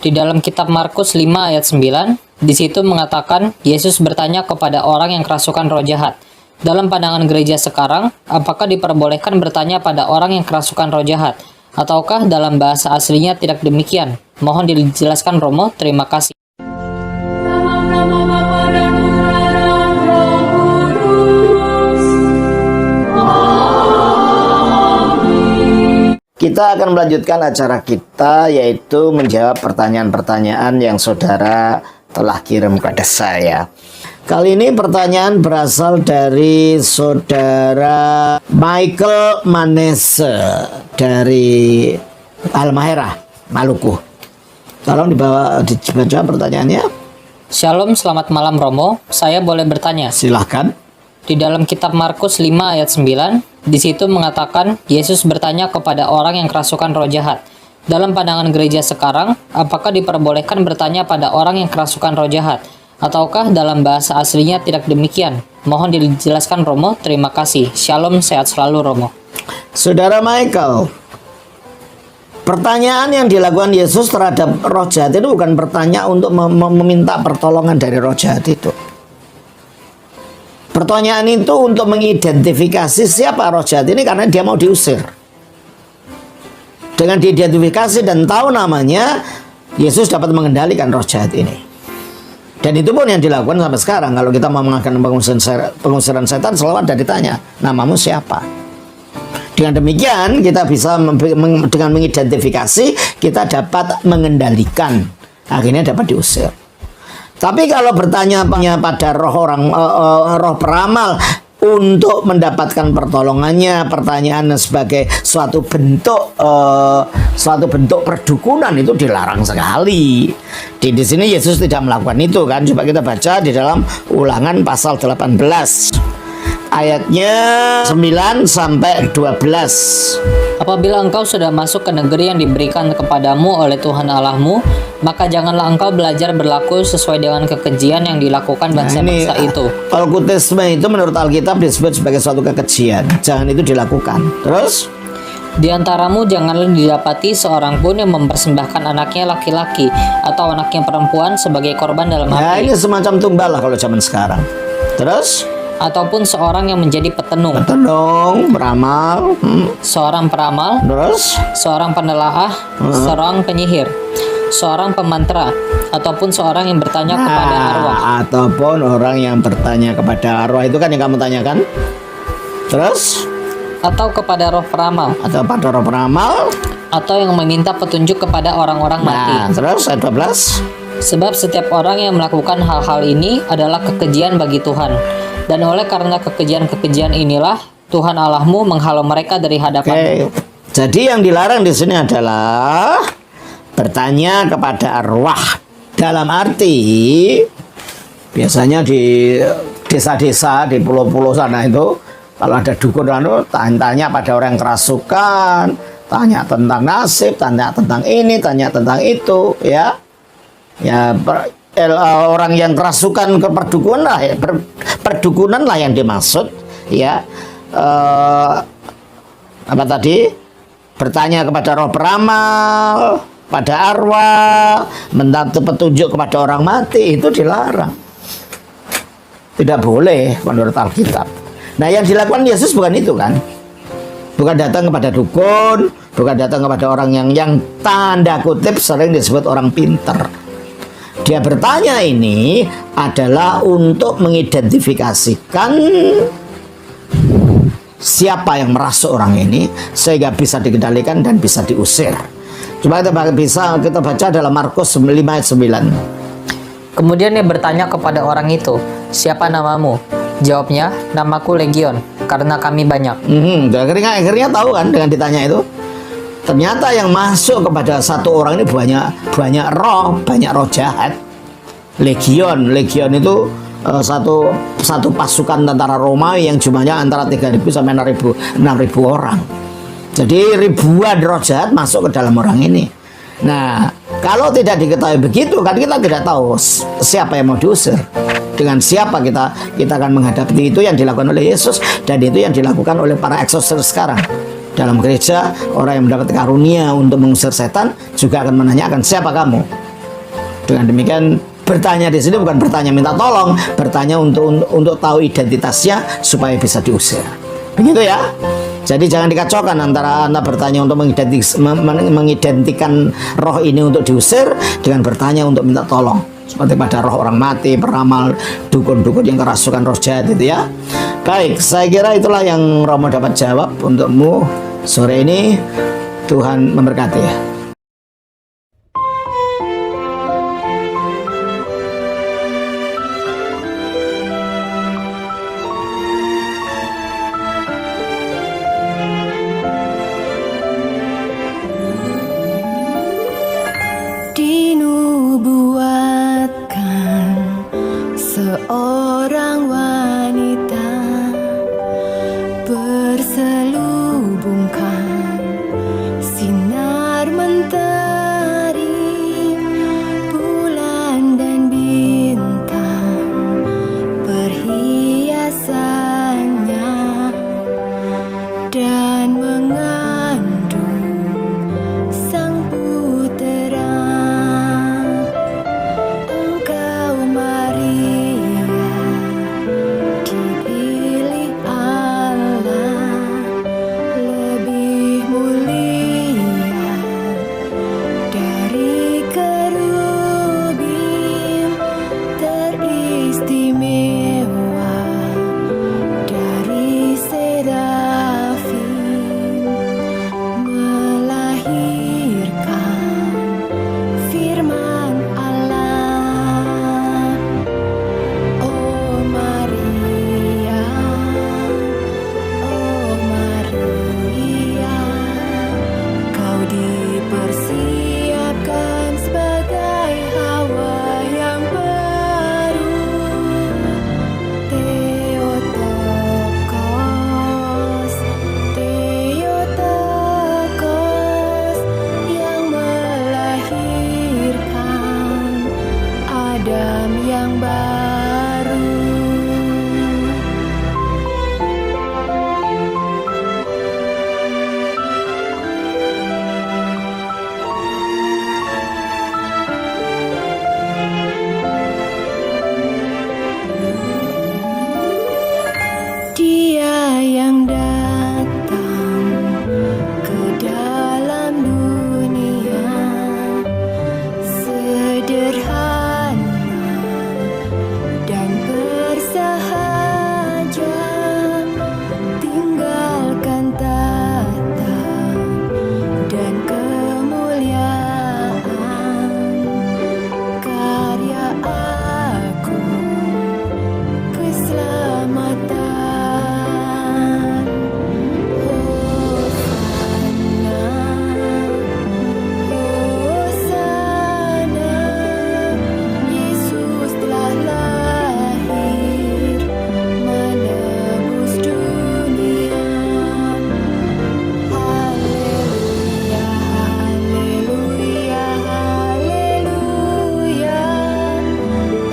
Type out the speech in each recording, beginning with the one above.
Di dalam kitab Markus 5 ayat 9, di situ mengatakan Yesus bertanya kepada orang yang kerasukan roh jahat. Dalam pandangan gereja sekarang, apakah diperbolehkan bertanya pada orang yang kerasukan roh jahat? Ataukah dalam bahasa aslinya tidak demikian? Mohon dijelaskan Romo, terima kasih. Kita akan melanjutkan acara kita, yaitu menjawab pertanyaan-pertanyaan yang saudara telah kirim kepada saya. Kali ini pertanyaan berasal dari saudara Michael Manese dari Halmahera, Maluku. Tolong dibaca pertanyaannya. Shalom, selamat malam Romo. Saya boleh bertanya? Silahkan. Di dalam kitab Markus 5 ayat 9, di situ mengatakan Yesus bertanya kepada orang yang kerasukan roh jahat. Dalam pandangan gereja sekarang, apakah diperbolehkan bertanya pada orang yang kerasukan roh jahat? Ataukah dalam bahasa aslinya tidak demikian? Mohon dijelaskan Romo, terima kasih. Shalom, sehat selalu Romo. Saudara Michael, pertanyaan yang dilakukan Yesus terhadap roh jahat itu bukan bertanya untuk meminta pertolongan dari roh jahat itu. Pertanyaan itu untuk mengidentifikasi siapa roh jahat ini karena dia mau diusir. Dengan diidentifikasi dan tahu namanya, Yesus dapat mengendalikan roh jahat ini. Dan itu pun yang dilakukan sampai sekarang. Kalau kita mau melakukan pengusiran setan, selalu ada ditanya, namamu siapa? Dengan demikian, kita bisa dengan mengidentifikasi, kita dapat mengendalikan. Akhirnya dapat diusir. Tapi kalau bertanya pada roh peramal untuk mendapatkan pertolongannya, pertanyaan sebagai suatu bentuk perdukunan, itu dilarang sekali. Di sini Yesus tidak melakukan itu kan. Coba kita baca di dalam Ulangan pasal 18 ayatnya 9 sampai 12. Apabila engkau sudah masuk ke negeri yang diberikan kepadamu oleh Tuhan Allahmu, maka janganlah engkau belajar berlaku sesuai dengan kekejian yang dilakukan bangsa-bangsa itu. Okultisme itu menurut Alkitab disebut sebagai suatu kekejian. Jangan itu dilakukan. Terus? Di antaramu janganlah didapati seorang pun yang mempersembahkan anaknya laki-laki atau anaknya perempuan sebagai korban dalam api. Ini semacam tumbal lah kalau zaman sekarang. Terus? Ataupun seorang yang menjadi petenung, peramal, seorang peramal, terus seorang penelaah, seorang penyihir, seorang pemantra, ataupun seorang yang bertanya kepada arwah. Ataupun orang yang bertanya kepada arwah, itu kan yang kamu tanyakan. Terus? Atau kepada roh peramal. Atau pada roh peramal. Atau yang meminta petunjuk kepada orang-orang mati. Terus ayat 12. Sebab setiap orang yang melakukan hal-hal ini adalah kekejian bagi Tuhan. Dan oleh karena kekejian-kekejian inilah Tuhan Allahmu menghalau mereka dari hadapan-Mu. Jadi yang dilarang di sini adalah bertanya kepada arwah. Dalam arti biasanya di desa-desa, di pulau-pulau sana itu, kalau ada dukun tanya pada orang yang kerasukan, tanya tentang nasib, tanya tentang ini, tanya tentang itu, ya. Orang yang kerasukan ke perdukunan lah, perdukunan lah yang dimaksud, ya. Apa tadi? Bertanya kepada roh peramal, pada arwah, minta petunjuk kepada orang mati, itu dilarang. Tidak boleh menurut Alkitab. Nah, yang dilakukan Yesus bukan itu kan? Bukan datang kepada dukun, bukan datang kepada orang yang tanda kutip sering disebut orang pinter. Dia bertanya ini adalah untuk mengidentifikasikan siapa yang merasuk orang ini sehingga bisa dikendalikan dan bisa diusir. Coba kita baca dalam Markus 5 ayat 9. Kemudian dia bertanya kepada orang itu, siapa namamu? Jawabnya, namaku Legion, karena kami banyak. Akhirnya tahu kan dengan ditanya itu. Ternyata yang masuk kepada satu orang ini banyak roh jahat. Legion itu satu pasukan tentara Romawi yang jumlahnya antara 3.000 sampai 6.000 orang. Jadi ribuan roh jahat masuk ke dalam orang ini. Nah, kalau tidak diketahui begitu kan kita tidak tahu siapa yang mau diusir. Dengan siapa kita akan menghadapi. Itu yang dilakukan oleh Yesus dan itu yang dilakukan oleh para eksorsis sekarang. Dalam gereja, orang yang mendapat karunia untuk mengusir setan juga akan menanyakan, siapa kamu? Dengan demikian bertanya di sini bukan bertanya minta tolong, bertanya untuk tahu identitasnya supaya bisa diusir. Begitu ya. Jadi jangan dikacaukan antara bertanya untuk mengidentikan roh ini untuk diusir dengan bertanya untuk minta tolong. Seperti pada roh orang mati, peramal, dukun-dukun yang kerasukan roh jahat itu ya. Baik, saya kira itulah yang Romo dapat jawab untukmu sore ini. Tuhan memberkati. Dinubuatkan seorang wanita berselubungkan sinar mentari, bulan dan bintang perhiasannya, dan mengandung sang putera. Engkau Maria, dipilih Allah, lebih mulia dari kerubim, teristimewa dari serafim, melahirkan firman Allah. Oh Maria, oh Maria, kau dipersiapkan sebagai Hawa yang baru. Theotokos, Theotokos, yang melahirkan Adam yang baru. Dia yang datang ke dalam dunia, sederhana dan bersahaja, tinggalkan tata dan kemuliaan, karya agung keselamatan. Hosana, Yesus telah lahir menebus dunia. Haleluya, haleluya, haleluya,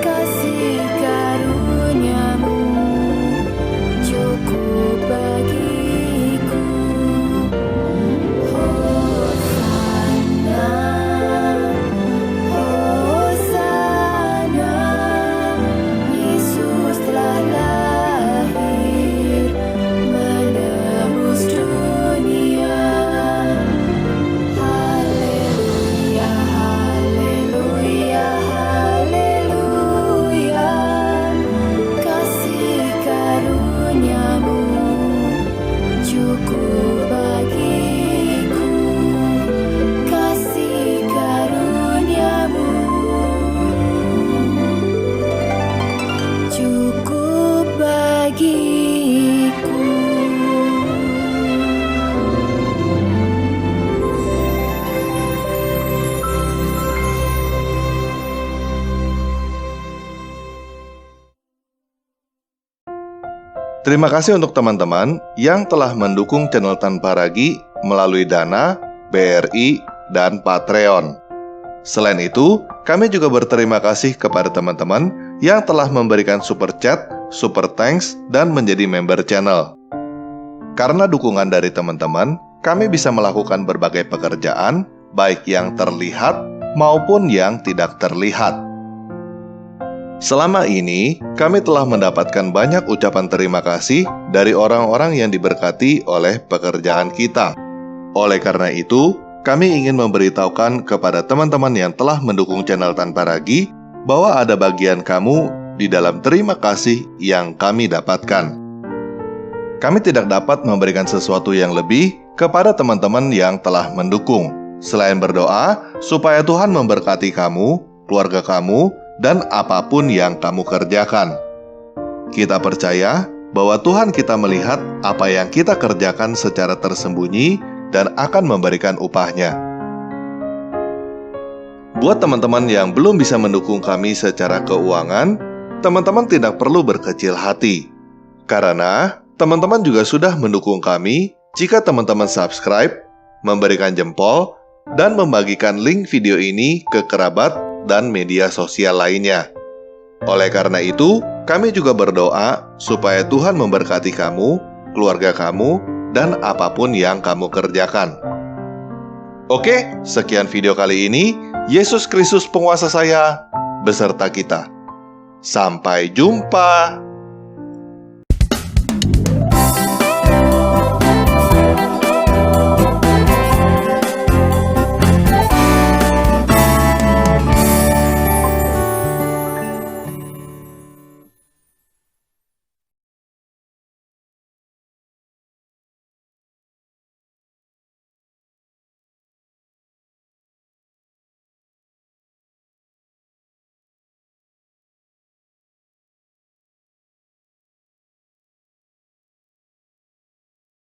kasih karuniamu cukup bagiku. Hosana, Hosana, Yesus telah lahir menebus dunia. Haleluya, haleluya, haleluya, kasih karuniamu cukup bagiku. Kasih karuniamu cukup bagiku. Terima kasih untuk teman-teman yang telah mendukung channel Tanpa Ragi melalui Dana, BRI, dan Patreon. Selain itu, kami juga berterima kasih kepada teman-teman yang telah memberikan super chat, super thanks, dan menjadi member channel. Karena dukungan dari teman-teman, kami bisa melakukan berbagai pekerjaan, baik yang terlihat maupun yang tidak terlihat. Selama ini, kami telah mendapatkan banyak ucapan terima kasih dari orang-orang yang diberkati oleh pekerjaan kita. Oleh karena itu, kami ingin memberitahukan kepada teman-teman yang telah mendukung channel Tanpa Ragi bahwa ada bagian kamu di dalam terima kasih yang kami dapatkan. Kami tidak dapat memberikan sesuatu yang lebih kepada teman-teman yang telah mendukung, selain berdoa supaya Tuhan memberkati kamu, keluarga kamu, dan apapun yang kamu kerjakan. Kita percaya bahwa Tuhan kita melihat apa yang kita kerjakan secara tersembunyi dan akan memberikan upahnya. Buat teman-teman yang belum bisa mendukung kami secara keuangan, teman-teman tidak perlu berkecil hati. Karena teman-teman juga sudah mendukung kami jika teman-teman subscribe, memberikan jempol, dan membagikan link video ini ke kerabat dan media sosial lainnya. Oleh karena itu, kami juga berdoa supaya Tuhan memberkati kamu, keluarga kamu, dan apapun yang kamu kerjakan. Oke, sekian video kali ini. Yesus Kristus penguasa saya beserta kita. Sampai jumpa.